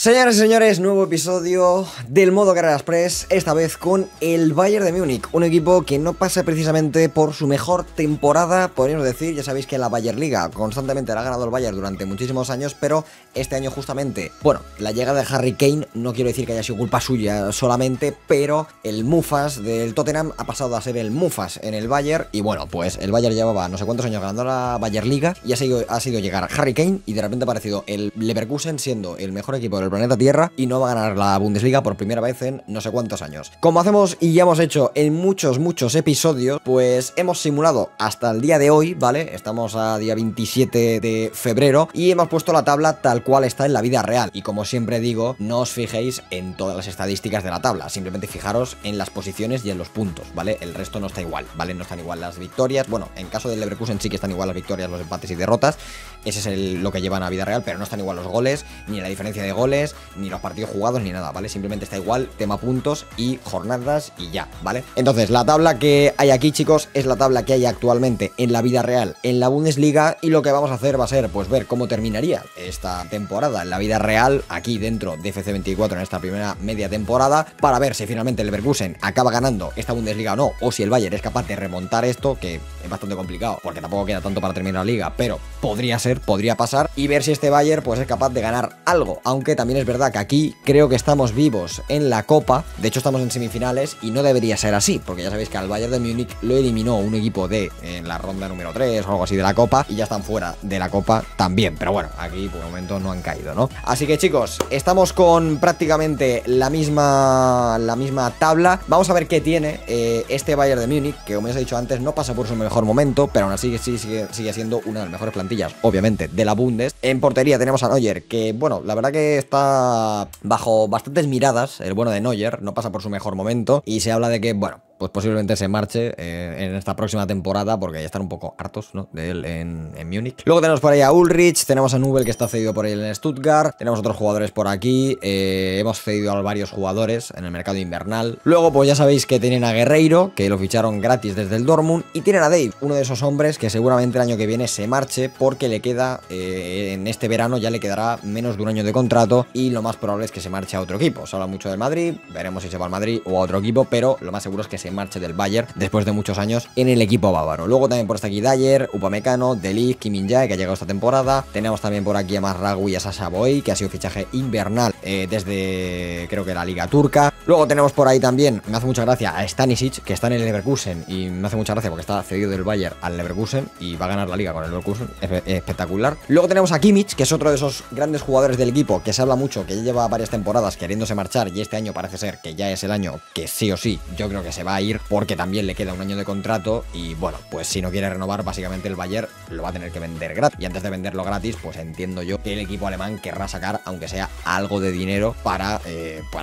Señoras y señores, nuevo episodio del modo Carrera Express, esta vez con el Bayern de Múnich, un equipo que no pasa precisamente por su mejor temporada, podríamos decir. Ya sabéis que en la Bayernliga constantemente la ha ganado el Bayern durante muchísimos años, pero este año justamente, bueno, la llegada de Harry Kane, no quiero decir que haya sido culpa suya solamente, pero el Mufas del Tottenham ha pasado a ser el Mufas en el Bayern, y bueno, pues el Bayern llevaba no sé cuántos años ganando la Bayernliga, y ha sido llegar Harry Kane, y de repente ha aparecido el Leverkusen siendo el mejor equipo del planeta Tierra y no va a ganar la Bundesliga por primera vez en no sé cuántos años. Como hacemos y ya hemos hecho en muchos episodios, pues hemos simulado hasta el día de hoy, ¿vale? Estamos a día 27 de febrero y hemos puesto la tabla tal cual está en la vida real. Y como siempre digo, no os fijéis en todas las estadísticas de la tabla, simplemente fijaros en las posiciones y en los puntos, ¿vale? El resto no está igual, ¿vale? No están igual las victorias. Bueno, en caso del Leverkusen sí que están igual las victorias, los empates y derrotas. Ese es lo que llevan a vida real, pero no están igual los goles, ni la diferencia de goles, ni los partidos jugados, ni nada, ¿vale? Simplemente está igual tema puntos y jornadas y ya, ¿vale? Entonces, la tabla que hay aquí, chicos, es la tabla que hay actualmente en la vida real en la Bundesliga, y lo que vamos a hacer va a ser, pues, ver cómo terminaría esta temporada en la vida real aquí dentro de FC24 en esta primera media temporada, para ver si finalmente el Leverkusen acaba ganando esta Bundesliga o no, o si el Bayern es capaz de remontar esto, que es bastante complicado, porque tampoco queda tanto para terminar la liga, pero podría ser, podría pasar, y ver si este Bayern pues es capaz de ganar algo, aunque también es verdad que aquí creo que estamos vivos en la Copa. De hecho estamos en semifinales y no debería ser así, porque ya sabéis que al Bayern de Múnich lo eliminó un equipo en la ronda número 3 o algo así de la Copa, y ya están fuera de la Copa también, pero bueno, aquí por el momento no han caído, ¿no? Así que, chicos, estamos con prácticamente la misma tabla. Vamos a ver qué tiene este Bayern de Múnich, que como os he dicho antes no pasa por su mejor momento, pero aún así sigue siendo una de las mejores plantillas, obviamente, de la Bundes. En portería tenemos a Neuer, que bueno, la verdad que está bajo bastantes miradas. El bueno de Neuer no pasa por su mejor momento, y se habla de que, bueno, pues posiblemente se marche en esta próxima temporada, porque ya están un poco hartos, ¿no?, de él en Múnich. Luego tenemos por ahí a Ulrich, tenemos a Nubel, que está cedido por ahí en Stuttgart, tenemos otros jugadores por aquí, hemos cedido a varios jugadores en el mercado invernal. Luego pues ya sabéis que tienen a Guerreiro, que lo ficharon gratis desde el Dortmund, y tienen a Dave, uno de esos hombres que seguramente el año que viene se marche, porque le queda, en este verano ya le quedará menos de un año de contrato, y lo más probable es que se marche a otro equipo. Se habla mucho del Madrid, veremos si se va al Madrid o a otro equipo, pero lo más seguro es que se marche del Bayern después de muchos años en el equipo bávaro. Luego también por este aquí Dyer, Upamecano, De Ligt, Kim Min-jae, que ha llegado esta temporada. Tenemos también por aquí a Mazraoui y a Sasha Boy, que ha sido fichaje invernal desde, creo que, la liga turca. Luego tenemos por ahí también, me hace mucha gracia, a Stanisic, que está en el Leverkusen, y me hace mucha gracia porque está cedido del Bayern al Leverkusen y va a ganar la liga con el Leverkusen, espectacular. Luego tenemos a Kimmich, que es otro de esos grandes jugadores del equipo, que se habla mucho, que ya lleva varias temporadas queriéndose marchar, y este año parece ser que ya es el año que sí o sí yo creo que se va a ir, porque también le queda un año de contrato, y bueno, pues si no quiere renovar, básicamente el Bayern lo va a tener que vender gratis, y antes de venderlo gratis, pues entiendo yo que el equipo alemán querrá sacar, aunque sea algo de dinero, para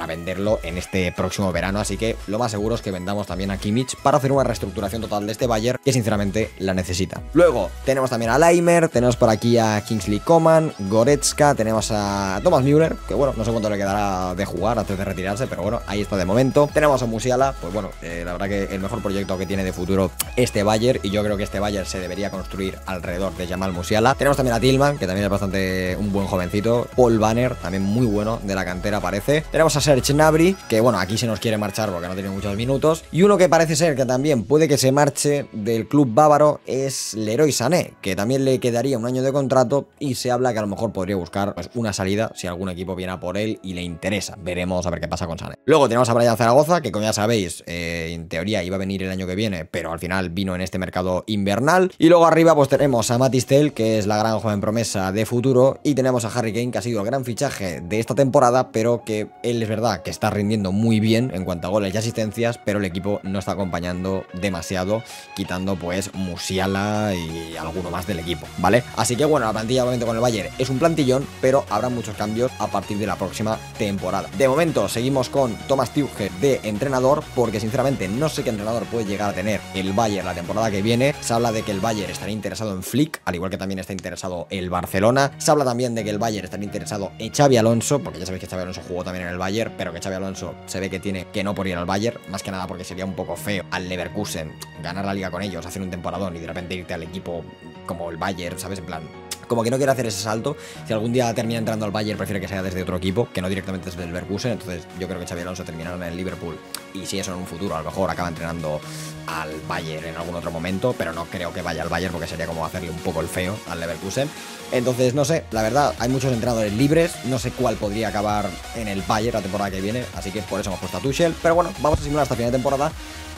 venderlo en este próximo verano. Así que lo más seguro es que vendamos también a Kimmich para hacer una reestructuración total de este Bayern, que sinceramente la necesita. Luego tenemos también a Laimer, tenemos por aquí a Kingsley Coman, Goretzka, tenemos a Thomas Müller, que bueno, no sé cuánto le quedará de jugar antes de retirarse, pero bueno, ahí está de momento. Tenemos a Musiala, pues bueno, la verdad que el mejor proyecto que tiene de futuro este Bayern, y yo creo que este Bayern se debería construir alrededor de Jamal Musiala. Tenemos también a Tillman, que también es bastante un buen jovencito. Paul Banner, también muy bueno, de la cantera parece. Tenemos a Serge Gnabry, que bueno, aquí se nos quiere marchar porque no tiene muchos minutos. Y uno que parece ser que también puede que se marche del club bávaro es Leroy Sané, que también le quedaría un año de contrato, y se habla que a lo mejor podría buscar, pues, una salida si algún equipo viene a por él y le interesa. Veremos a ver qué pasa con Sané. Luego tenemos a Brian Zaragoza, que como ya sabéis, en teoría iba a venir el año que viene, pero al final vino en este mercado invernal. Y luego arriba pues tenemos a Mathys Tel, que es la gran joven promesa de futuro, y tenemos a Harry Kane, que ha sido el gran fichaje de esta temporada, pero que él es verdad que está rindiendo muy bien en cuanto a goles y asistencias, pero el equipo no está acompañando demasiado, quitando pues Musiala y alguno más del equipo, ¿vale? Así que bueno, la plantilla obviamente con el Bayern es un plantillón, pero habrá muchos cambios a partir de la próxima temporada. De momento seguimos con Thomas Tuchel de entrenador, porque sinceramente no sé qué entrenador puede llegar a tener el Bayern la temporada que viene. Se habla de que el Bayern estaría interesado en Flick, al igual que también está interesado el Barcelona. Se habla también de que el Bayern estaría interesado en Xabi Alonso, porque ya sabéis que Xabi Alonso jugó también en el Bayern, pero que Xabi Alonso se ve que tiene que no por ir al Bayern, más que nada porque sería un poco feo al Leverkusen ganar la liga con ellos, hacer un temporadón y de repente irte al equipo como el Bayern, ¿sabes? En plan, como que no quiere hacer ese salto. Si algún día termina entrando al Bayern, prefiere que sea desde otro equipo, que no directamente desde el Leverkusen. Entonces yo creo que Xabi Alonso terminará en el Liverpool, y si eso en un futuro a lo mejor acaba entrenando al Bayern en algún otro momento, pero no creo que vaya al Bayern porque sería como hacerle un poco el feo al Leverkusen. Entonces no sé, la verdad, hay muchos entrenadores libres, no sé cuál podría acabar en el Bayern la temporada que viene, así que por eso hemos puesto a Tuchel. Pero bueno, vamos a simular hasta final de temporada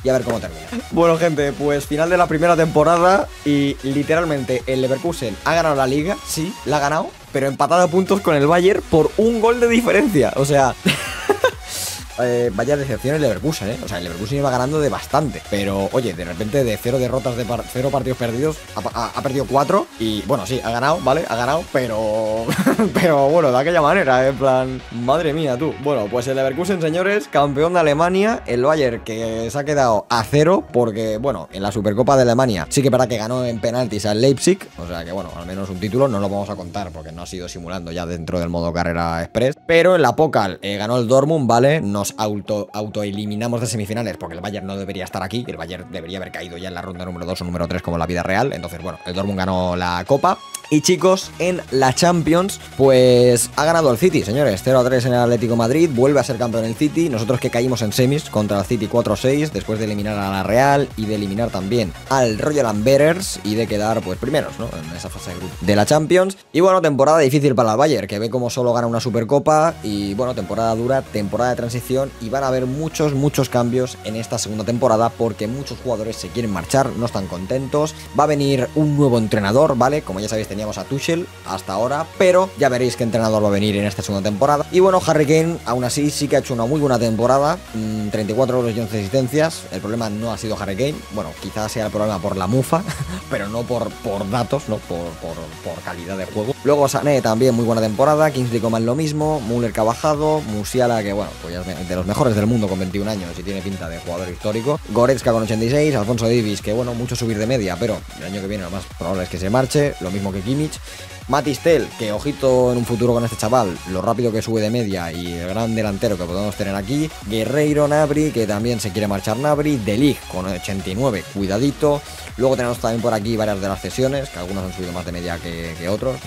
y a ver cómo termina. Bueno, gente, pues final de la primera temporada y literalmente el Leverkusen ha ganado la liga, sí, la ha ganado, pero empatado a puntos con el Bayern por un gol de diferencia. O sea... vaya decepción el Leverkusen, ¿eh? O sea, el Leverkusen iba ganando de bastante. Pero, oye, de repente de 0 derrotas, de 0 partidos perdidos, ha perdido 4. Y, bueno, sí, ha ganado, ¿vale? Ha ganado, pero... pero, bueno, de aquella manera, en plan... Madre mía, tú. Bueno, pues el Leverkusen, señores, campeón de Alemania. El Bayern, que se ha quedado a 0, porque, bueno, en la Supercopa de Alemania sí que para que ganó en penaltis al Leipzig. O sea que, bueno, al menos un título no lo vamos a contar, porque no ha sido simulando ya dentro del modo carrera express. Pero en la Pokal ganó el Dortmund, ¿vale? Nos autoeliminamos de semifinales porque el Bayern no debería estar aquí. El Bayern debería haber caído ya en la ronda número 2 o número 3 como en la vida real. Entonces, bueno, el Dortmund ganó la Copa. Y chicos, en la Champions, pues ha ganado el City, señores. 0-3 en el Atlético Madrid, vuelve a ser campeón el City. Nosotros que caímos en semis contra el City 4-6, después de eliminar a la Real y de eliminar también al Royal Amberers y de quedar, pues, primeros, ¿no? En esa fase de grupo de la Champions. Y bueno, temporada difícil para el Bayern, que ve como solo gana una Supercopa. Y bueno, temporada dura, temporada de transición. Y van a haber muchos cambios en esta segunda temporada porque muchos jugadores se quieren marchar, no están contentos. Va a venir un nuevo entrenador, ¿vale? Como ya sabéis, teníamos a Tuchel hasta ahora, pero ya veréis qué entrenador va a venir en esta segunda temporada. Y bueno, Harry Kane aún así sí que ha hecho una muy buena temporada, 34 goles y 11 asistencias. El problema no ha sido Harry Kane, bueno, quizás sea el problema por la mufa, pero no por datos, no por calidad de juego. Luego Sané también muy buena temporada, Kingsley Coman lo mismo, Müller que ha bajado, Musiala que bueno, pues ya es de los mejores del mundo con 21 años y tiene pinta de jugador histórico, Goretzka con 86, Alphonso Davies que bueno, mucho subir de media, pero el año que viene lo más probable es que se marche, lo mismo que Kimmich. Mathys Tel, que ojito en un futuro con este chaval, lo rápido que sube de media y el gran delantero que podemos tener aquí. Guerreiro, Gnabry, que también se quiere marchar Gnabry. De Ligt con 89, cuidadito. Luego tenemos también por aquí varias de las cesiones, que algunos han subido más de media que otros,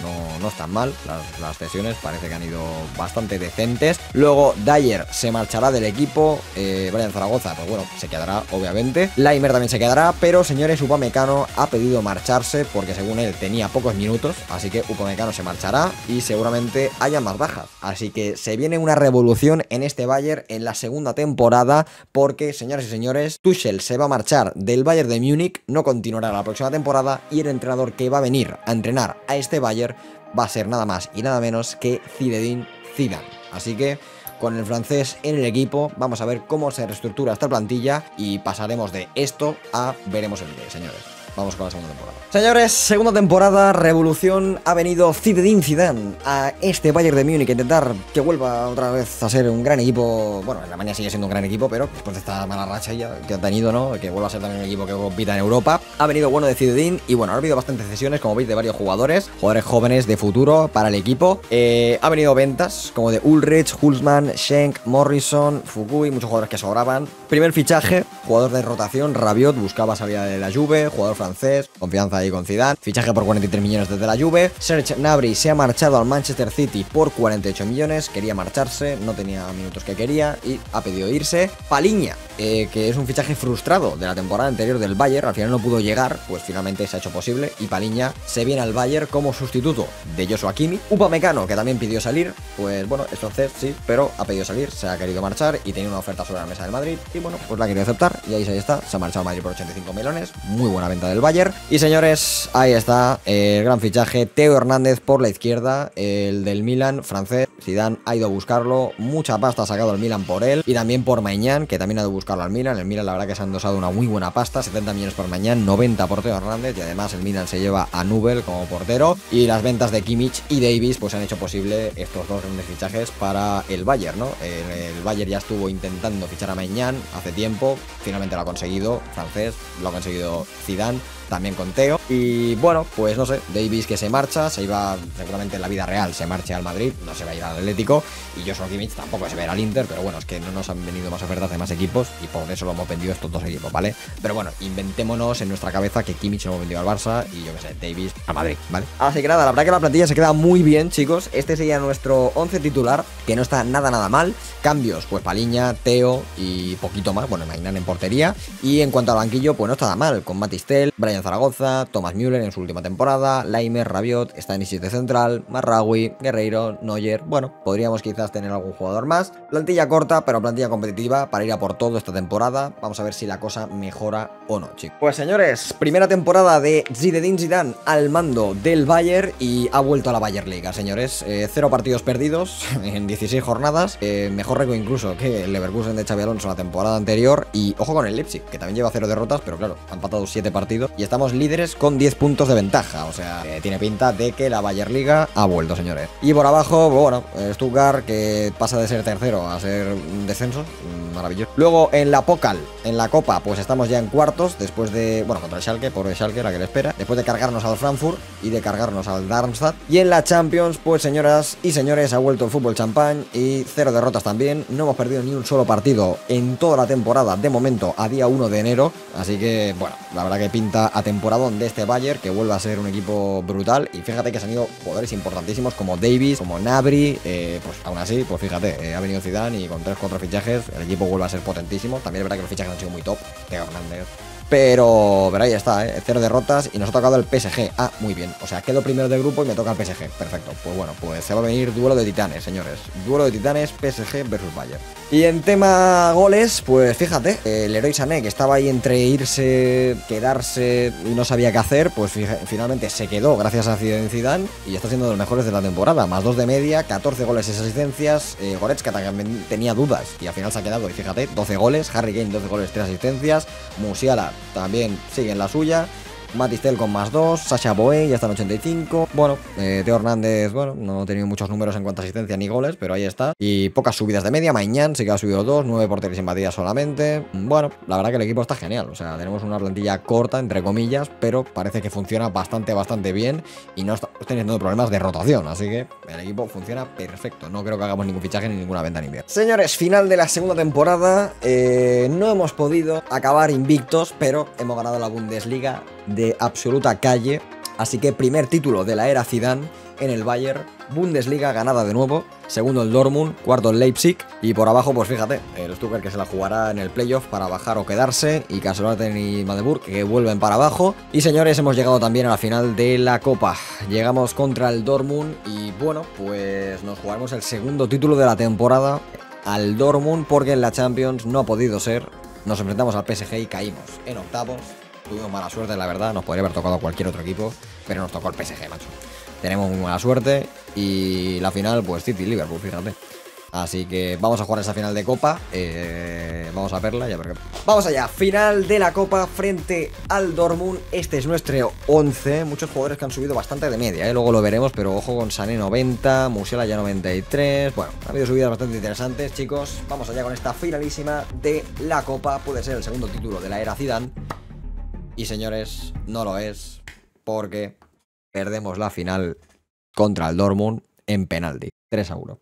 no están mal, las cesiones parece que han ido bastante decentes. Luego Dyer se marchará del equipo, Brian Zaragoza, pues bueno, se quedará obviamente. Laimer también se quedará, pero señores, Upamecano ha pedido marcharse porque según él tenía pocos minutos, así que Upamecano se marchará y seguramente haya más bajas. Así que se viene una revolución en este Bayern en la segunda temporada porque, señoras y señores, Tuchel se va a marchar del Bayern de Múnich, no continuará la próxima temporada y el entrenador que va a venir a entrenar a este Bayern va a ser nada más y nada menos que Zinedine Zidane. Así que con el francés en el equipo vamos a ver cómo se reestructura esta plantilla y pasaremos de esto a veremos el qué, señores. Vamos con la segunda temporada. Señores, segunda temporada, revolución. Ha venido Zinedine Zidane a este Bayern de Múnich a intentar que vuelva otra vez a ser un gran equipo. Bueno, en Alemania sigue siendo un gran equipo, pero después de esta mala racha ya que ha tenido, ¿no? Que vuelva a ser también un equipo que compita en Europa. Ha venido bueno de Zinedine y bueno, ha habido bastantes cesiones, como veis, de varios jugadores jóvenes de futuro para el equipo. Ha venido ventas como de Ulrich, Hulsmann, Schenk, Morrison, Fukui, muchos jugadores que sobraban. Primer fichaje, jugador de rotación, Rabiot, buscaba salida de la Juve, jugador francés, confianza ahí con Zidane, fichaje por 43 millones desde la Juve. Serge Gnabry se ha marchado al Manchester City por 48 millones, quería marcharse, no tenía minutos que quería y ha pedido irse. Paliña, que es un fichaje frustrado de la temporada anterior del Bayern, al final no pudo llegar, pues finalmente se ha hecho posible y Paliña se viene al Bayern como sustituto de Joshua Kimmich. Upamecano, que también pidió salir, pues bueno, es francés, sí, pero ha pedido salir, se ha querido marchar y tenía una oferta sobre la mesa del Madrid y bueno, pues la ha querido aceptar y ahí está, se ha marchado al Madrid por 85 millones, muy buena venta del Bayern. Y señores, ahí está el gran fichaje, Theo Hernández por la izquierda, el del Milan, francés. Zidane ha ido a buscarlo, mucha pasta ha sacado el Milan por él y también por Maignan, que también ha ido a buscarlo al Milan. El Milan la verdad que se ha endosado una muy buena pasta, 70 millones por Maignan, 90 por Theo Hernández y además el Milan se lleva a Nubel como portero y las ventas de Kimmich y Davies pues han hecho posible estos dos grandes fichajes para el Bayern, ¿no? El Bayern ya estuvo intentando fichar a Maignan hace tiempo, finalmente lo ha conseguido, francés, lo ha conseguido Zidane Javelson, también con Teo. Y bueno, pues no sé, Davis que se marcha, se iba seguramente en la vida real, se marcha al Madrid, no se va a ir al Atlético. Y Joshua Kimmich tampoco se va a ir al Inter, pero bueno, es que no nos han venido más ofertas de más equipos y por eso lo hemos vendido estos dos equipos, ¿vale? Pero bueno, inventémonos en nuestra cabeza que Kimmich lo hemos vendido al Barça y yo que sé, Davis al Madrid, ¿vale? Así que nada, la verdad que la plantilla se queda muy bien, chicos. Este sería nuestro 11 titular, que no está nada mal. Cambios, pues Paliña, Teo y poquito más, bueno, Maignan en portería. Y en cuanto al banquillo, pues no está nada mal, con Matistel, Brian Zaragoza, Thomas Müller en su última temporada, Laimer, Rabiot, Stanisic de central, Marraoui, Guerreiro, Neuer. Bueno, podríamos quizás tener algún jugador más. Plantilla corta, pero plantilla competitiva para ir a por todo esta temporada. Vamos a ver si la cosa mejora o no, chicos. Pues señores, primera temporada de Zinedine Zidane al mando del Bayern y ha vuelto a la Bayern Liga, señores. 0 partidos perdidos en 16 jornadas, mejor récord incluso que el Leverkusen de Xabi Alonso la temporada anterior. Y ojo con el Leipzig, que también lleva 0 derrotas, pero claro, han empatado 7 partidos y estamos líderes con 10 puntos de ventaja. O sea, tiene pinta de que la Bayern Liga ha vuelto, señores. Y por abajo, bueno, Stuttgart, que pasa de ser tercero a ser un descenso, maravilloso. Luego en la Pokal, en la Copa, pues estamos ya en cuartos, después de, bueno, contra el Schalke, pobre Schalke, la que le espera, después de cargarnos al Frankfurt y de cargarnos al Darmstadt. Y en la Champions, pues señoras y señores, ha vuelto el fútbol champán y 0 derrotas también. No hemos perdido ni un solo partido en toda la temporada, de momento, a día 1 de enero. Así que, bueno, la verdad que pinta a temporadón de este Bayern, que vuelve a ser un equipo brutal. Y fíjate que se han ido jugadores importantísimos como Davis, como Gnabry, pues aún así, pues fíjate, ha venido Zidane y con 3-4 fichajes el equipo vuelve a ser potentísimo. También es verdad que los fichajes han sido muy top, Teo Hernández. Pero ahí está, 0 derrotas y nos ha tocado el PSG. Ah, muy bien. O sea, quedo primero del grupo y me toca el PSG. Perfecto. Pues bueno, pues se va a venir duelo de titanes, señores. Duelo de titanes, PSG versus Bayern. Y en tema goles, pues fíjate, el Leroy Sané, que estaba ahí entre irse, quedarse y no sabía qué hacer, pues finalmente se quedó gracias a Zidane y está siendo de los mejores de la temporada. Más 2 de media, 14 goles y 6 asistencias. Goretzka también tenía dudas y al final se ha quedado. Y fíjate, 12 goles. Harry Kane, 12 goles, 3 asistencias. Musiala también sigue en la suya. Matistel con más 2, Sacha Boey ya está en 85. Bueno, Teo Hernández, bueno, no ha tenido muchos números en cuanto a asistencia ni goles, pero ahí está. Y pocas subidas de media. Maignan sí que ha subido 2, 9 porterías en batida solamente. Bueno, la verdad que el equipo está genial. O sea, tenemos una plantilla corta, entre comillas, pero parece que funciona bastante bien y no estamos teniendo problemas de rotación. Así que el equipo funciona perfecto. No creo que hagamos ningún fichaje ni ninguna venta ni bien. Señores, final de la segunda temporada. No hemos podido acabar invictos, pero hemos ganado la Bundesliga de absoluta calle. Así que primer título de la era Zidane en el Bayern, Bundesliga ganada de nuevo, segundo el Dortmund, cuarto el Leipzig y por abajo pues fíjate, el Stuttgart que se la jugará en el playoff para bajar o quedarse y Kaiserslautern y Magdeburg que vuelven para abajo. Y señores, hemos llegado también a la final de la Copa, llegamos contra el Dortmund y bueno, pues nos jugaremos el segundo título de la temporada al Dortmund porque en la Champions no ha podido ser, nos enfrentamos al PSG y caímos en octavos. Tuvimos mala suerte, la verdad, nos podría haber tocado cualquier otro equipo, pero nos tocó el PSG, macho. Tenemos muy mala suerte y la final, pues City-Liverpool, fíjate. Así que vamos a jugar esa final de Copa, vamos a verla ya porque... Vamos allá, final de la Copa frente al Dortmund. Este es nuestro 11, muchos jugadores que han subido bastante de media, luego lo veremos, pero ojo con Sané 90, Musiala ya 93, bueno, ha habido subidas bastante interesantes, chicos. Vamos allá con esta finalísima de la Copa, puede ser el segundo título de la era Zidane. Y señores, no lo es, porque perdemos la final contra el Dortmund en penalti, 3-1.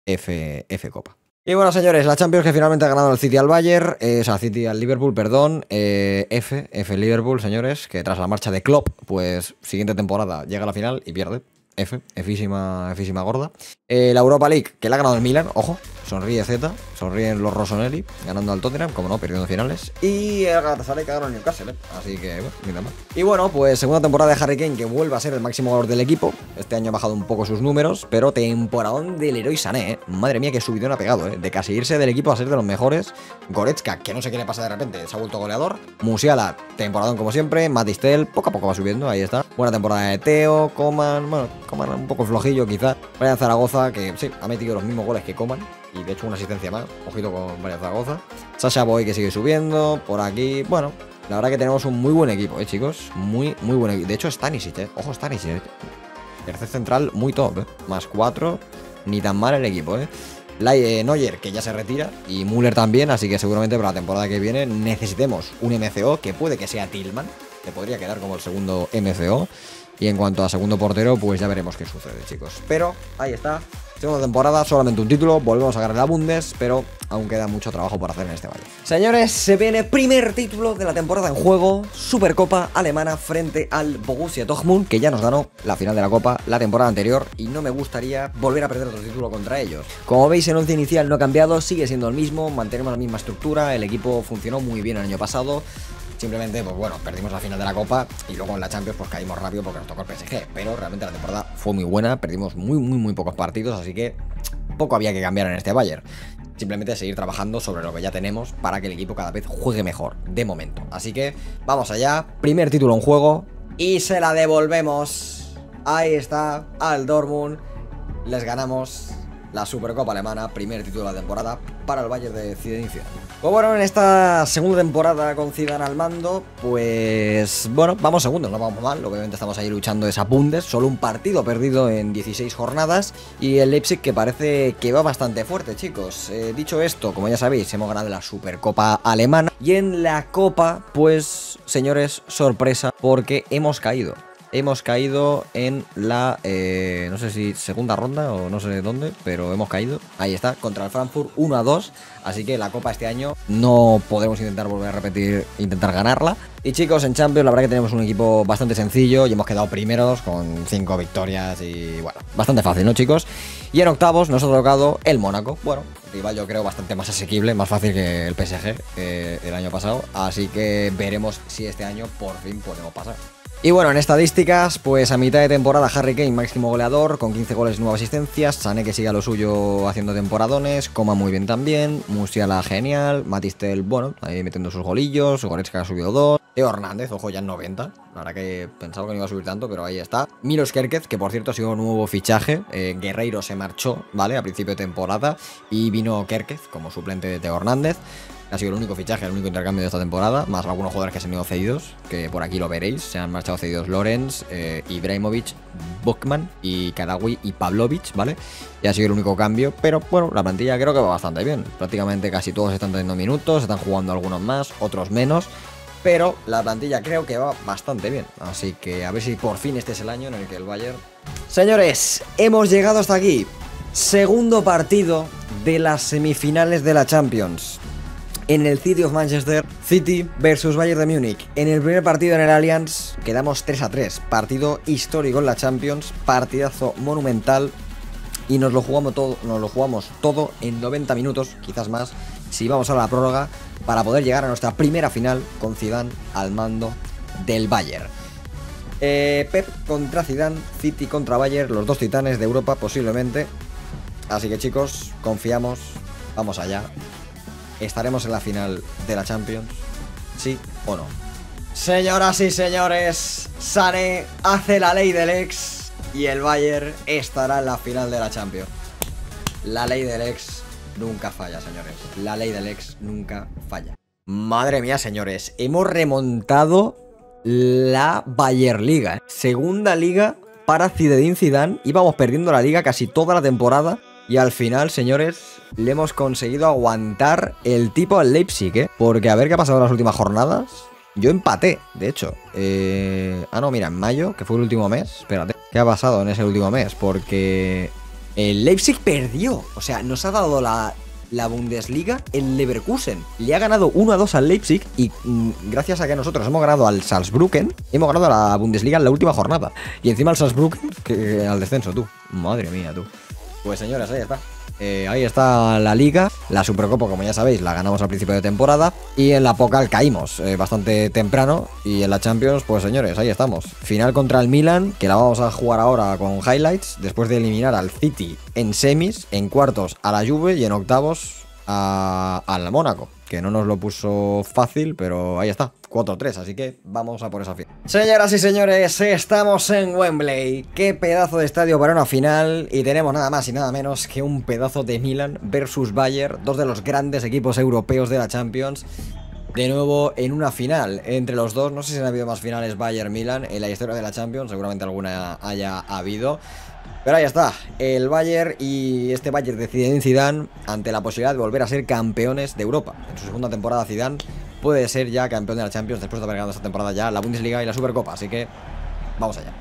F Copa. Y bueno, señores, la Champions que finalmente ha ganado el City al Bayern, o sea, City al Liverpool, perdón, F Liverpool, señores, que tras la marcha de Klopp, pues siguiente temporada llega a la final y pierde. Físima gorda. La Europa League, que la ha ganado el Milan, ojo, sonríe Z, sonríen los Rossoneri, ganando al Tottenham, como no, perdiendo finales. Y el Galatasaray que ha ganado el Newcastle, así que, bueno, ni nada más. Y bueno, pues segunda temporada de Harry Kane, que vuelve a ser el máximo goleador del equipo. Este año ha bajado un poco sus números, pero temporadón del Leroy Sané, Madre mía, qué subidón ha pegado, de casi irse del equipo a ser de los mejores. Goretzka, que no sé qué le pasa de repente, se ha vuelto goleador. Musiala, temporadón como siempre. Matistel, poco a poco va subiendo, ahí está. Buena temporada de Teo, Coman, bueno, Coman un poco flojillo quizá. Brian Zaragoza, que sí, ha metido los mismos goles que Coman y de hecho una asistencia más, ojito con Brian Zaragoza. Sacha Boey que sigue subiendo, por aquí, bueno, la verdad que tenemos un muy buen equipo, chicos, muy buen equipo. De hecho Stanisic, ojo Stanisic, tercer central muy top, más 4, ni tan mal el equipo, Neuer, que ya se retira, y Müller también, así que seguramente para la temporada que viene necesitemos un MCO, que puede que sea Tillman, que podría quedar como el segundo MCO. Y en cuanto a segundo portero, pues ya veremos qué sucede, chicos. Pero ahí está, segunda temporada, solamente un título, volvemos a ganar la Bundes, pero aún queda mucho trabajo por hacer en este valle. Señores, se viene primer título de la temporada en juego, Supercopa alemana frente al Borussia Dortmund, que ya nos ganó la final de la Copa la temporada anterior, y no me gustaría volver a perder otro título contra ellos. Como veis, el once inicial no ha cambiado, sigue siendo el mismo, mantenemos la misma estructura, el equipo funcionó muy bien el año pasado. Simplemente, pues bueno, perdimos la final de la Copa y luego en la Champions pues caímos rápido porque nos tocó el PSG. Pero realmente la temporada fue muy buena, perdimos muy pocos partidos, así que poco había que cambiar en este Bayern. Simplemente seguir trabajando sobre lo que ya tenemos para que el equipo cada vez juegue mejor, de momento. Así que vamos allá, primer título en juego y se la devolvemos. Ahí está, al Dortmund. Les ganamos la Supercopa alemana, primer título de la temporada para el Bayern de Zinedine Zidane. Pues bueno, en esta segunda temporada con Zidane al mando, pues bueno, vamos segundos, no vamos mal. Obviamente estamos ahí luchando esa Bundes, solo un partido perdido en 16 jornadas y el Leipzig que parece que va bastante fuerte, chicos. Dicho esto, como ya sabéis, hemos ganado la Supercopa alemana y en la Copa, pues señores, sorpresa, porque hemos caído. Hemos caído en la, no sé si segunda ronda o no sé dónde, pero hemos caído. Ahí está, contra el Frankfurt 1-2. Así que la Copa este año no podremos intentar volver a repetir, intentar ganarla. Y chicos, en Champions la verdad que tenemos un equipo bastante sencillo y hemos quedado primeros con 5 victorias y bueno, bastante fácil, ¿no, chicos? Y en octavos nos ha tocado el Mónaco. Bueno, rival yo creo bastante más asequible, más fácil que el PSG el año pasado. Así que veremos si este año por fin podemos pasar. Y bueno, en estadísticas, pues a mitad de temporada Harry Kane máximo goleador con 15 goles y 9 asistencias, Sané que sigue a lo suyo haciendo temporadones, Coman muy bien también, Musiala genial, Matistel, bueno, ahí metiendo sus golillos, Goretzka ha subido 2, Theo Hernández, ojo ya en 90, la verdad que pensaba que no iba a subir tanto, pero ahí está, Milos Kerkez, que por cierto ha sido un nuevo fichaje, Guerreiro se marchó, ¿vale? A principio de temporada y vino Kerkez como suplente de Theo Hernández. Ha sido el único fichaje, el único intercambio de esta temporada, más algunos jugadores que se han ido cedidos, que por aquí lo veréis. Se han marchado cedidos Lorenz, Ibrahimovic, Bokman y Kadawi y Pavlovic, ¿vale? Y ha sido el único cambio, pero bueno, la plantilla creo que va bastante bien. Prácticamente casi todos están teniendo minutos, están jugando algunos más, otros menos, pero la plantilla creo que va bastante bien. Así que a ver si por fin este es el año en el que el Bayern... Señores, hemos llegado hasta aquí. Segundo partido de las semifinales de la Champions. En el City of Manchester, City versus Bayern de Múnich. En el primer partido en el Allianz quedamos 3-3. Partido histórico en la Champions, partidazo monumental. Y nos lo jugamos todo en 90 minutos, quizás más, si vamos a la prórroga, para poder llegar a nuestra primera final con Zidane al mando del Bayern. Pep contra Zidane, City contra Bayern, los dos titanes de Europa posiblemente. Así que chicos, confiamos, vamos allá. ¿Estaremos en la final de la Champions? ¿Sí o no? Señoras y señores, Sané hace la ley del ex y el Bayern estará en la final de la Champions. La ley del ex nunca falla, señores. La ley del ex nunca falla. Madre mía, señores, hemos remontado la Bayernliga. Segunda liga para Zinedine Zidane. Íbamos perdiendo la liga casi toda la temporada. Y al final, señores, le hemos conseguido aguantar el tipo al Leipzig, ¿eh? Porque a ver qué ha pasado en las últimas jornadas. Yo empaté, de hecho. No, mira, en mayo, que fue el último mes. Espérate, ¿qué ha pasado en ese último mes? Porque el Leipzig perdió. O sea, nos ha dado la Bundesliga el Leverkusen. Le ha ganado 1-2 al Leipzig y gracias a que nosotros hemos ganado al Salzbrücken, hemos ganado la Bundesliga en la última jornada. Y encima al Salzbrücken, que al descenso, tú. Madre mía, tú. Pues señores, ahí está. Ahí está la Liga. La Supercopa, como ya sabéis, la ganamos al principio de temporada. Y en la Pokal caímos bastante temprano. Y en la Champions, pues señores, ahí estamos. Final contra el Milan, que la vamos a jugar ahora con highlights. Después de eliminar al City en semis, en cuartos a la Juve y en octavos al Mónaco. Que no nos lo puso fácil, pero ahí está. 4-3, así que vamos a por esa final. Señoras y señores, estamos en Wembley. Qué pedazo de estadio para una final. Y tenemos nada más y nada menos que un pedazo de Milan versus Bayern, dos de los grandes equipos europeos de la Champions. De nuevo en una final entre los dos. No sé si han habido más finales Bayern-Milan en la historia de la Champions. Seguramente alguna haya habido. Pero ahí está, el Bayern y este Bayern de Zinedine Zidane ante la posibilidad de volver a ser campeones de Europa. En su segunda temporada Zidane puede ser ya campeón de la Champions después de haber ganado esta temporada ya la Bundesliga y la Supercopa, así que vamos allá.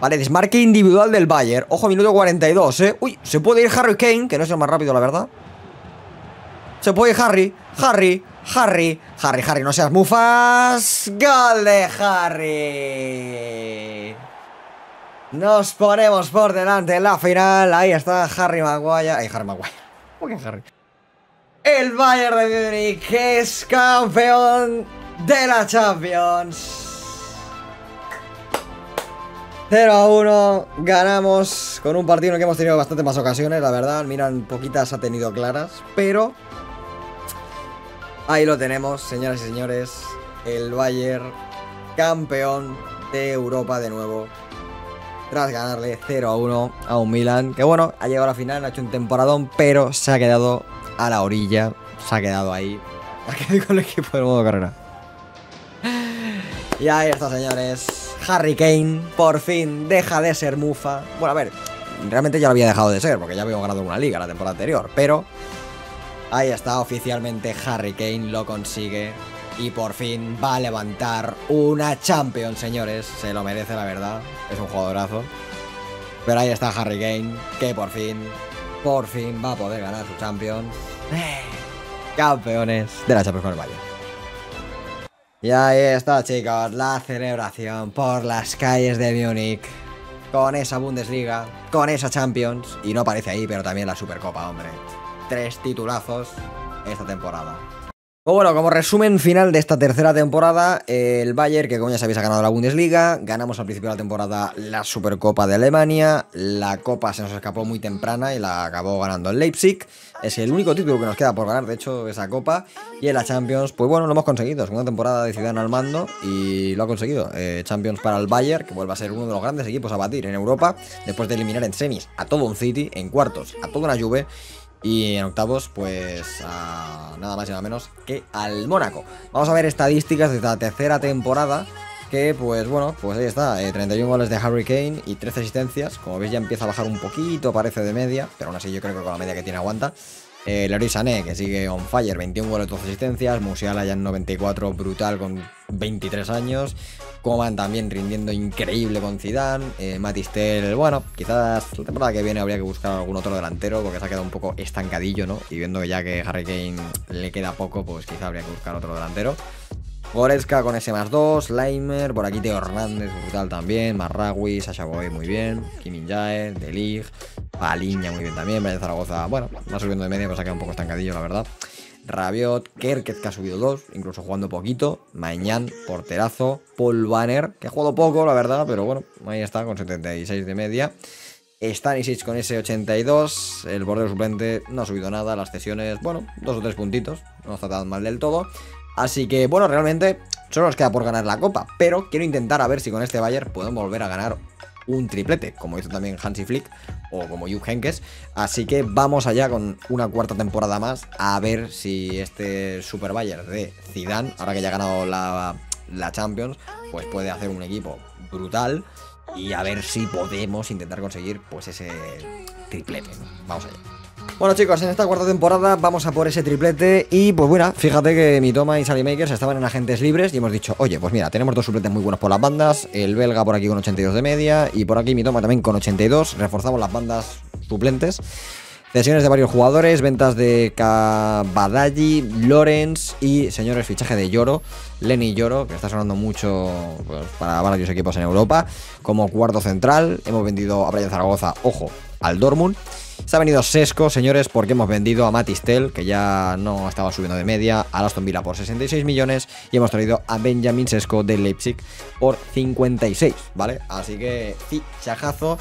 Vale, desmarque individual del Bayern. Ojo, minuto 42, Uy, se puede ir Harry Kane, que no es el más rápido, la verdad. Se puede ir Harry, no seas mufas. Gol de Harry. Nos ponemos por delante en la final. Ahí está Harry Maguire. Harry Maguire. ¿Por qué Harry? El Bayern de Múnich es campeón de la Champions. 0-1, ganamos con un partido en el que hemos tenido bastante más ocasiones, la verdad. Miran, poquitas ha tenido claras, pero ahí lo tenemos, señoras y señores. El Bayern campeón de Europa de nuevo, tras ganarle 0-1 a un Milan, que bueno, ha llegado a la final, ha hecho un temporadón, pero se ha quedado a la orilla, se ha quedado ahí, ha quedado con el equipo del modo carrera. Y ahí está, señores. Harry Kane, por fin, deja de ser mufa. Bueno, a ver, realmente ya lo había dejado de ser, porque ya habíamos ganado una liga la temporada anterior, pero ahí está, oficialmente Harry Kane lo consigue. Y por fin va a levantar una Champions, señores. Se lo merece, la verdad. Es un jugadorazo. Pero ahí está Harry Kane, que por fin va a poder ganar su Champions. Campeones de la Champions con el Bayern. Y ahí está, chicos, la celebración por las calles de Múnich. Con esa Bundesliga, con esa Champions. Y no aparece ahí, pero también la Supercopa, hombre. 3 titulazos esta temporada. Pues bueno, como resumen final de esta tercera temporada, el Bayern, que como ya sabéis ha ganado la Bundesliga, ganamos al principio de la temporada la Supercopa de Alemania, la Copa se nos escapó muy temprana y la acabó ganando el Leipzig, es el único título que nos queda por ganar, de hecho, esa Copa, y en la Champions, pues bueno, lo hemos conseguido, segunda temporada de Zidane al mando y lo ha conseguido, Champions para el Bayern, que vuelve a ser uno de los grandes equipos a batir en Europa, después de eliminar en semis a todo un City, en cuartos a toda una Juve, y en octavos, pues a nada más y nada menos que al Mónaco. Vamos a ver estadísticas de esta tercera temporada. Que pues bueno, pues ahí está, 31 goles de Harry Kane y 13 asistencias. Como veis ya empieza a bajar un poquito, parece de media, pero aún así yo creo que con la media que tiene aguanta. Leroy Sané, que sigue on fire, 21 goles, 12 asistencias. Musiala ya en 94, brutal, con 23 años. Coman también rindiendo increíble con Zidane. Matistel, bueno, quizás la temporada que viene habría que buscar algún otro delantero, porque se ha quedado un poco estancadillo, ¿no? Y viendo ya que Harry Kane le queda poco, pues quizá habría que buscar otro delantero. Goretzka con ese +2, Leimer, por aquí Teo Hernández, brutal también, Marragui, Sasha Boy muy bien, Kim Min-jae, De Ligt, Paliña muy bien también, Brian Zaragoza, bueno, va subiendo de media, pues ha quedado un poco estancadillo, la verdad. Rabiot, Kerkez, que ha subido 2, incluso jugando poquito, Maignan, porterazo, Paul Banner, que ha jugado poco, la verdad, pero bueno, ahí está, con 76 de media. Stanisic con ese 82, el bordero suplente no ha subido nada, las cesiones, bueno, 2 o 3 puntitos, no está tan mal del todo. Así que, bueno, realmente solo nos queda por ganar la Copa, pero quiero intentar a ver si con este Bayern podemos volver a ganar un triplete, como hizo también Hansi Flick o como Jupp Heynckes. Así que vamos allá con una cuarta temporada más, a ver si este Super Bayern de Zidane, ahora que ya ha ganado la Champions, pues puede hacer un equipo brutal y a ver si podemos intentar conseguir pues ese triplete, ¿no? Vamos allá. Bueno, chicos, en esta cuarta temporada vamos a por ese triplete. Y pues bueno, fíjate que Mitoma y Sallymakers estaban en agentes libres y hemos dicho, oye, pues mira, tenemos 2 supletes muy buenos por las bandas. El belga por aquí con 82 de media y por aquí Mitoma también con 82. Reforzamos las bandas suplentes. Cesiones de varios jugadores, ventas de Kabadagi, Lorenz y, señores, fichaje de Yoro, Lenny Yoro, que está sonando mucho pues, para varios equipos en Europa. Como cuarto central, hemos vendido a Brian Zaragoza, ojo, al Dortmund. Se ha venido Sesco, señores, porque hemos vendido a Matistel, que ya no estaba subiendo de media, a Aston Villa por 66 millones y hemos traído a Benjamin Sesco del Leipzig por 56, ¿vale? Así que fichajazo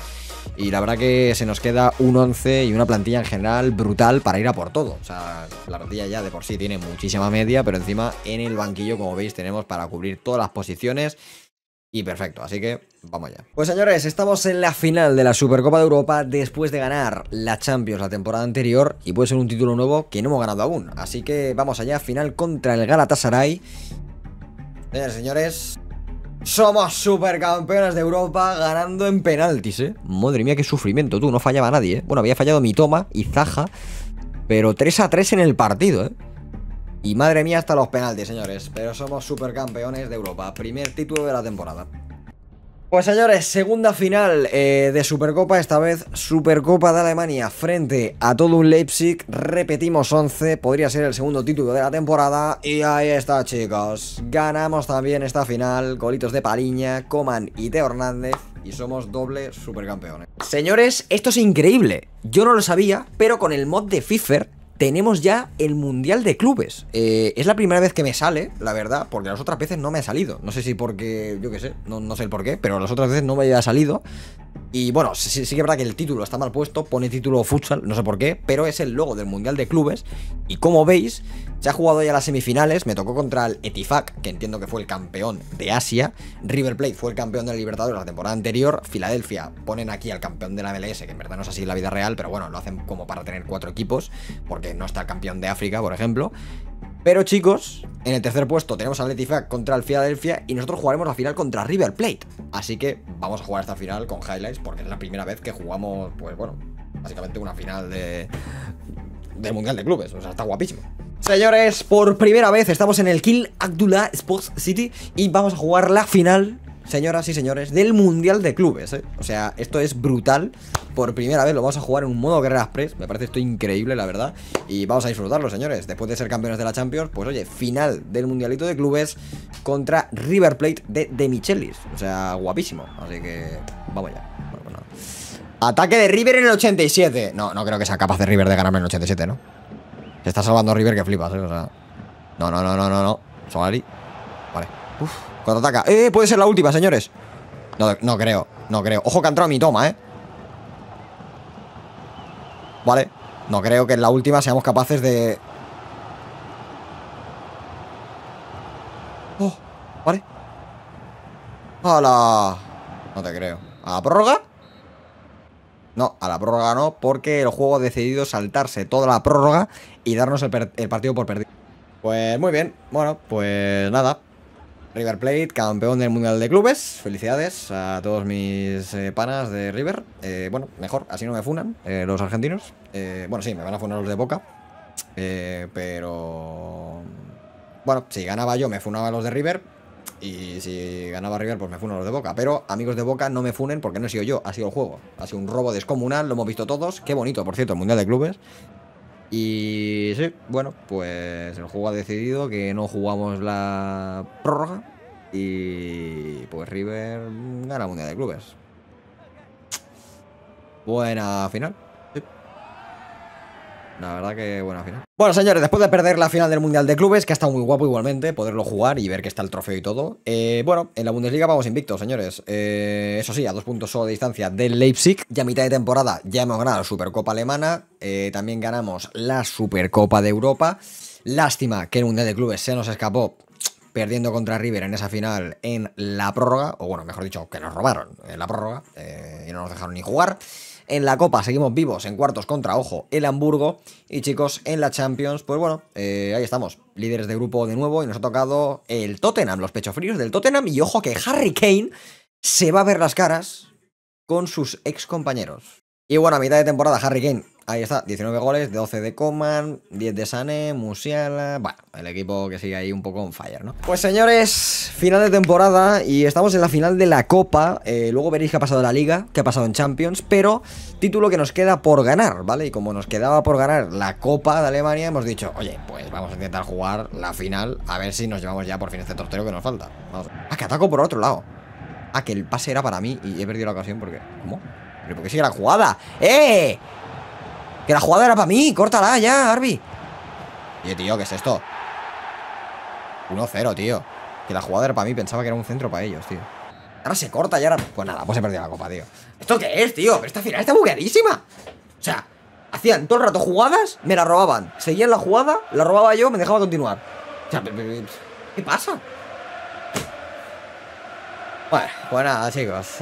y la verdad que se nos queda un 11 y una plantilla en general brutal para ir a por todo. O sea, la plantilla ya de por sí tiene muchísima media, pero encima en el banquillo, como veis, tenemos para cubrir todas las posiciones. Y perfecto, así que vamos allá. Pues señores, estamos en la final de la Supercopa de Europa después de ganar la Champions la temporada anterior y puede ser un título nuevo que no hemos ganado aún. Así que vamos allá, final contra el Galatasaray. Señores, Somos supercampeones de Europa ganando en penaltis, ¿eh? Madre mía, qué sufrimiento, tú. No fallaba nadie, ¿eh? Bueno, había fallado Mitoma y Zaha, pero 3-3 en el partido, ¿eh? Y madre mía, hasta los penaltis, señores. Pero somos supercampeones de Europa. Primer título de la temporada. Pues señores, segunda final de Supercopa, esta vez Supercopa de Alemania frente a todo un Leipzig, repetimos 11, podría ser el segundo título de la temporada y ahí está chicos, ganamos también esta final, golitos de Paliña, Coman y Teo Hernández y somos doble supercampeones. Señores, esto es increíble, yo no lo sabía, pero con el mod de FIFA tenemos ya el Mundial de Clubes. Es la primera vez que me sale, la verdad, porque las otras veces no me ha salido. No sé si porque, yo qué sé, no sé el por qué, pero las otras veces no me había salido. Y bueno, sí que es verdad que el título está mal puesto, pone título futsal, no sé por qué, pero es el logo del Mundial de Clubes. Y como veis, se ha jugado ya las semifinales, me tocó contra el Etifak, que entiendo que fue el campeón de Asia. River Plate fue el campeón de la Libertadores la temporada anterior. Filadelfia ponen aquí al campeón de la MLS, que en verdad no es así en la vida real, pero bueno, lo hacen como para tener 4 equipos, porque no está el campeón de África, por ejemplo. Pero chicos, en el tercer puesto tenemos al Etifak contra el Filadelfia y nosotros jugaremos la final contra River Plate. Así que vamos a jugar esta final con highlights porque es la primera vez que jugamos, pues bueno, básicamente una final del Mundial de Clubes. O sea, está guapísimo. Señores, por primera vez estamos en el King Abdullah Sports City y vamos a jugar la final, señoras y señores, del Mundial de Clubes, ¿eh? O sea, esto es brutal. Por primera vez lo vamos a jugar en un modo Guerrera Express. Me parece esto increíble, la verdad. Y vamos a disfrutarlo, señores. Después de ser campeones de la Champions, pues oye, final del Mundialito de Clubes contra River Plate de Michelis. O sea, guapísimo. Así que vamos ya. Bueno, pues nada. Ataque de River en el 87. No creo que sea capaz de River de ganarme en el 87, ¿no? Se está salvando River que flipas, ¿eh? O sea... No. Solari. Vale. Uf. Cuando ataca. Puede ser la última, señores. No creo. Ojo que ha entrado mi toma, Vale. No creo que en la última seamos capaces de... Oh, vale. ¡Hala! No te creo. ¿A la prórroga? No, a la prórroga no, porque el juego ha decidido saltarse toda la prórroga y darnos el partido por perdido. Pues muy bien. Bueno, pues nada. River Plate, campeón del Mundial de Clubes. Felicidades a todos mis panas de River. Bueno, mejor, así no me funan los argentinos. Bueno, sí, me van a funar los de Boca. Pero... Bueno, si ganaba yo me funaba los de River. Y si ganaba River, pues me funan los de Boca. Pero amigos de Boca, no me funen porque no he sido yo, ha sido el juego. Ha sido un robo descomunal, lo hemos visto todos. Qué bonito, por cierto, el Mundial de Clubes. Y sí, bueno, pues el juego ha decidido que no jugamos la prórroga y pues River gana el Mundial de Clubes. Buena final. Sí. La verdad que buena final. Bueno, señores, después de perder la final del Mundial de Clubes, que ha estado muy guapo igualmente poderlo jugar y ver que está el trofeo y todo, bueno, en la Bundesliga vamos invictos, señores. Eso sí, a 2 puntos solo de distancia del Leipzig. Ya a mitad de temporada ya hemos ganado la Supercopa Alemana, también ganamos la Supercopa de Europa. Lástima que el Mundial de Clubes se nos escapó perdiendo contra River en esa final en la prórroga, o bueno, mejor dicho, que nos robaron en la prórroga y no nos dejaron ni jugar. En la Copa seguimos vivos en cuartos contra, ojo, el Hamburgo. Y chicos, en la Champions, pues bueno, ahí estamos, líderes de grupo de nuevo. Y nos ha tocado el Tottenham, los pechofríos del Tottenham. Y ojo que Harry Kane se va a ver las caras con sus ex compañeros. Y bueno, a mitad de temporada Harry Kane, ahí está, 19 goles, 12 de Coman, 10 de Sané, Musiala... Bueno, el equipo que sigue ahí un poco on fire, ¿no? Pues señores, final de temporada y estamos en la final de la Copa. Luego veréis qué ha pasado en la Liga, qué ha pasado en Champions, pero título que nos queda por ganar, ¿vale? Y como nos quedaba por ganar la Copa de Alemania, hemos dicho, oye, pues vamos a intentar jugar la final, a ver si nos llevamos ya por fin este tortero que nos falta. Vamos. Ah, que ataco por otro lado. Ah, que el pase era para mí y he perdido la ocasión porque... ¿Cómo? ¿Pero por qué sigue la jugada? ¡Eh! Que la jugada era para mí, córtala ya, Arby. Oye, tío, ¿qué es esto? 1-0, tío. Que la jugada era para mí, pensaba que era un centro para ellos, tío. Ahora se corta y ahora... Pues nada, pues he perdido la copa, tío. ¿Esto qué es, tío? Pero esta final está bugueadísima. O sea, hacían todo el rato jugadas, me la robaban. Seguían la jugada, la robaba yo, me dejaba continuar. O sea, ¿qué pasa? Bueno, pues nada, chicos,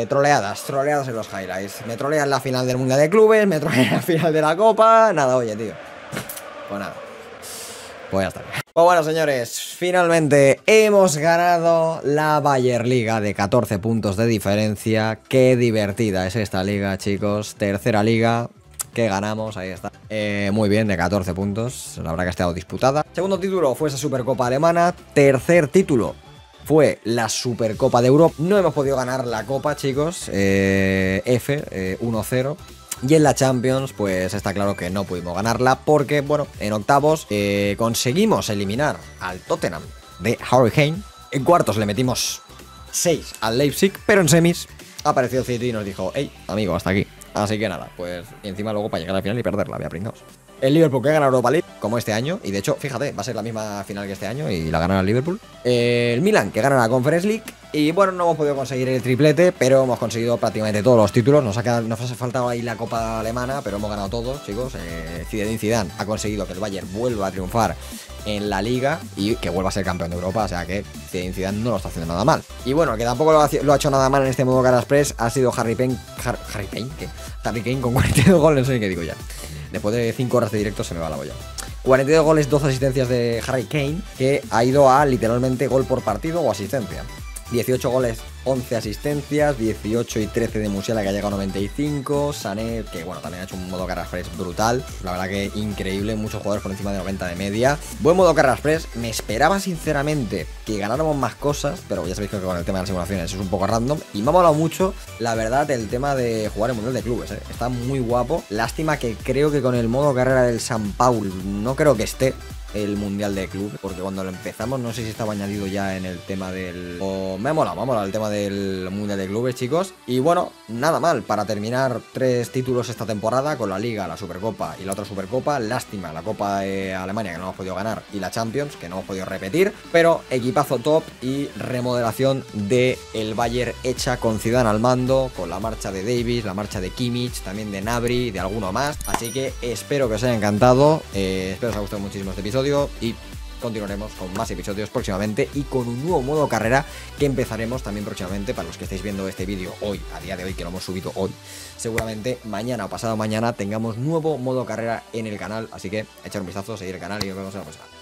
troleadas en los highlights. Me trolean la final del Mundial de Clubes, me trolean la final de la Copa. Nada, oye, tío. Pues nada. Pues ya está. Pues bueno, señores, finalmente hemos ganado la Bayer Liga de 14 puntos de diferencia. Qué divertida es esta liga, chicos. Tercera liga que ganamos, ahí está. Muy bien, de 14 puntos. La verdad que ha estado disputada. Segundo título fue esa Supercopa Alemana. Tercer título fue la Supercopa de Europa. No hemos podido ganar la Copa, chicos. 1-0. Y en la Champions, pues está claro que no pudimos ganarla porque, bueno, en octavos conseguimos eliminar al Tottenham de Harry Kane. En cuartos le metimos 6 al Leipzig, pero en semis apareció el City y nos dijo: hey, amigo, hasta aquí. Así que nada, pues y encima luego para llegar al final y perderla, había pringados. El Liverpool que gana Europa League, como este año, y de hecho, fíjate, va a ser la misma final que este año y la ganará el Liverpool. El Milan que gana la Conference League. Y bueno, no hemos podido conseguir el triplete, pero hemos conseguido prácticamente todos los títulos. Nos ha faltado ahí la Copa Alemana, pero hemos ganado todos, chicos. Zinedine Zidane ha conseguido que el Bayern vuelva a triunfar en la Liga y que vuelva a ser campeón de Europa, o sea que Zinedine Zidane no lo está haciendo nada mal. Y bueno, el que tampoco lo ha hecho nada mal en este modo Cara Express ha sido Harry Kane. Harry Kane con 42 goles, no sé ni qué digo ya. Después de 5 horas de directo se me va la olla. 42 goles, 12 asistencias de Harry Kane, que ha ido a literalmente gol por partido o asistencia. 18 goles, 11 asistencias, 18 y 13 de Musiala, que ha llegado a 95. Sané, que bueno, también ha hecho un modo Cara Express brutal. La verdad que increíble, muchos jugadores por encima de 90 de media. Buen modo Cara Express. Me esperaba sinceramente que ganáramos más cosas, pero ya sabéis que con el tema de las simulaciones es un poco random. Y me ha molado mucho, la verdad, el tema de jugar el Mundial de Clubes, ¿eh? Está muy guapo. Lástima que creo que con el modo carrera del San Paul no creo que esté el Mundial de Club, porque cuando lo empezamos no sé si estaba añadido ya en el tema del... me ha molado el tema del Mundial de Clubes, chicos. Y bueno, nada mal, para terminar 3 títulos esta temporada con la Liga, la Supercopa y la otra Supercopa. Lástima la Copa de Alemania que no hemos podido ganar y la Champions que no hemos podido repetir, pero equipazo top y remodelación de el Bayern hecha con Zidane al mando, con la marcha de Davis, la marcha de Kimmich, también de Gnabry y de alguno más. Así que espero que os haya encantado, espero que os haya gustado muchísimo este episodio y continuaremos con más episodios próximamente y con un nuevo modo carrera que empezaremos también próximamente. Para los que estáis viendo este vídeo hoy, a día de hoy, que lo hemos subido hoy, seguramente mañana o pasado mañana tengamos nuevo modo carrera en el canal, así que echar un vistazo, seguir el canal y nos vemos en la próxima.